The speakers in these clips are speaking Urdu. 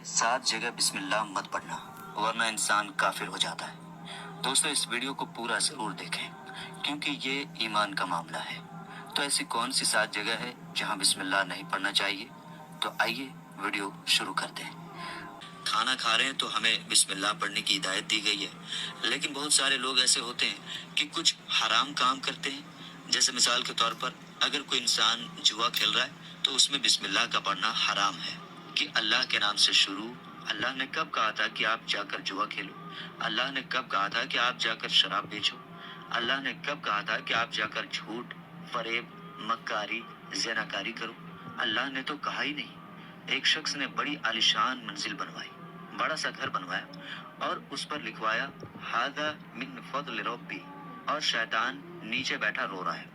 7 جگہ بسم اللہ مت پڑھنا ورنہ انسان کافر ہو جاتا ہے۔ دوستو اس ویڈیو کو پورا ضرور دیکھیں کیونکہ یہ ایمان کا معاملہ ہے۔ تو ایسی کون سی 7 جگہ ہے جہاں بسم اللہ نہیں پڑھنا چاہیے؟ تو آئیے ویڈیو شروع کرتے ہیں۔ کھانا کھا رہے ہیں تو ہمیں بسم اللہ پڑھنے کی ہدایت دی گئی ہے، لیکن بہت سارے لوگ ایسے ہوتے ہیں کہ کچھ حرام کام کرتے ہیں۔ جیسے مثال کے طور پر اگر کوئی انسان جوا کھیل رہا ہے تو اس میں بسم اللہ کا پڑھنا حرام ہے کہ اللہ کے نام سے شروع۔ اللہ نے کب کہا تھا کہ آپ جا کر جوا کھیلو؟ اللہ نے کب کہا تھا کہ آپ جا کر شراب بیچو؟ اللہ نے کب کہا تھا کہ آپ جا کر جھوٹ، فریب، مکاری، زناکاری کرو؟ اللہ نے تو کہا ہی نہیں۔ ایک شخص نے بڑی عالیشان منزل بنوائی، بڑا سا گھر بنوایا اور اس پر لکھوایا ھذا من فضل ربی، اور شیطان نیچے بیٹھا رو رہا ہے۔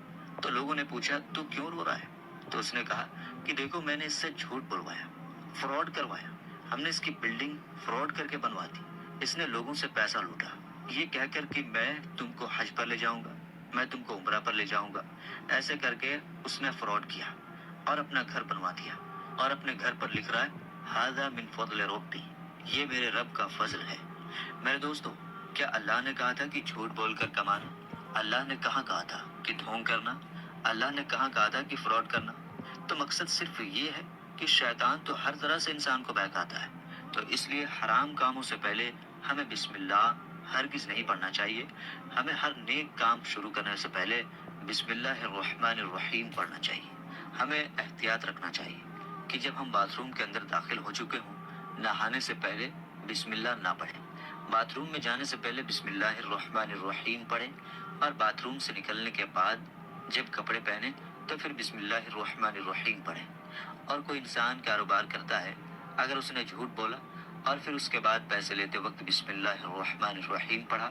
تو لوگوں نے پوچھا تو کیوں رو رہا ہے؟ تو اس نے کہا کہ دیکھو میں نے اس سے جھوٹ بلوایا، فراڈ کروایا، ہم نے اس کی بلڈنگ فراڈ کر کے بنوا دی، اس نے لوگوں سے پیسہ لوٹا، یہ کہہ کر کہ میں تم کو حج پر لے جاؤں گا، میں تم کو عمرہ پر لے جاؤں گا۔ ایسے کر کے اس نے فراڈ کیا اور اپنا گھر بنوا دیا اور اپنے گھر پر لکھ رہا ہے ھذا من فضل ربی، یہ میرے رب کا فضل ہے۔ میرے دوستو، کیا اللہ نے کہا تھا کہ جھوٹ بول کر کمانا؟ اللہ نے کہاں کہا تھا کہ ڈھونگ کرنا؟ اللہ نے کہاں کہا تھا کہ فراڈ کرنا؟ تو مقصد صرف یہ ہے کہ شیطان تو ہر طرح سے انسان کو بہکاتا ہے، تو اس لیے حرام کاموں سے پہلے ہمیں بسم اللہ ہرگز نہیں پڑھنا چاہیے۔ ہمیں ہر نیک کام شروع کرنے سے پہلے بسم اللہ الرحمن الرحیم پڑھنا چاہیے۔ ہمیں احتیاط رکھنا چاہیے کہ جب ہم باتھ روم کے اندر داخل ہو چکے ہوں، نہانے سے پہلے بسم اللہ نہ پڑھیں، باتھ روم میں جانے سے پہلے بسم اللہ الرحمن الرحیم پڑھیں، اور باتھ روم سے نکلنے کے بعد جب کپڑے پہنیں تو پھر بسم اللہ الرحمن الرحیم پڑھیں۔ اور کوئی انسان کاروبار کرتا ہے، اگر اس نے جھوٹ بولا اور پھر اس کے بعد پیسے لیتے وقت بسم اللہ الرحمن الرحیم پڑھا،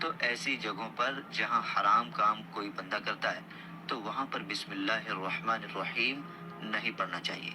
تو ایسی جگہوں پر جہاں حرام کام کوئی بندہ کرتا ہے تو وہاں پر بسم اللہ الرحمن الرحیم نہیں پڑھنا چاہیے،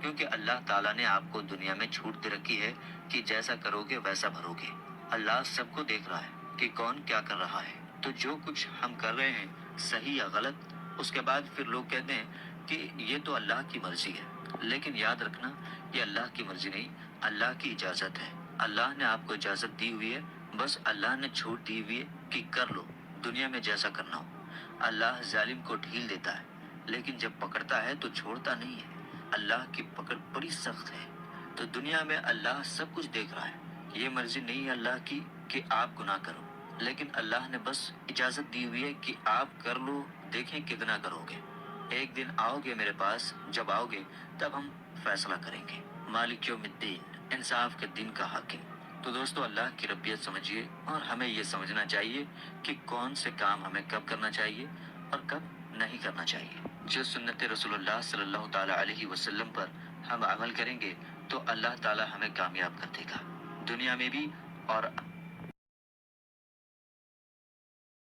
کیونکہ اللہ تعالیٰ نے آپ کو دنیا میں چھوٹ دے رکھی ہے کہ جیسا کرو گے ویسا بھرو گے۔ اللہ سب کو دیکھ رہا ہے کہ کون کیا کر رہا ہے، تو جو کچھ ہم کر رہے ہیں صحیح یا غلط، اس کے بعد پھر لوگ کہتے ہیں کہ یہ تو اللہ کی مرضی ہے، لیکن یاد رکھنا یہ اللہ کی مرضی نہیں، اللہ کی اجازت ہے۔ اللہ نے آپ کو اجازت دی ہوئی ہے، بس اللہ نے چھوٹ دی ہوئی ہے کہ کر لو دنیا میں جیسا کرنا ہو۔ اللہ ظالم کو ڈھیل دیتا ہے لیکن جب پکڑتا ہے تو چھوڑتا نہیں ہے۔ اللہ کی پکڑ بڑی سخت ہے، تو دنیا میں اللہ سب کچھ دیکھ رہا ہے۔ یہ مرضی نہیں ہے اللہ کی کہ آپ گناہ کرو، لیکن اللہ نے بس اجازت دی ہوئی ہے کہ آپ کر لو، دیکھیں کتنا کرو گے۔ ایک دن آؤ گے میرے پاس، جب آؤ گے تب ہم فیصلہ کریں گے۔ مالک یوم الدین، انصاف کے دن کا حاکم۔ تو دوستو اللہ کی ربیت سمجھیے، اور ہمیں یہ سمجھنا چاہیے کہ کون سے کام ہمیں کب کرنا چاہیے اور کب نہیں کرنا چاہیے۔ جو سنت رسول اللہ صلی اللہ تعالیٰ علیہ وسلم پر ہم عمل کریں گے تو اللہ تعالیٰ ہمیں کامیاب کر دے گا، دنیا میں بھی اور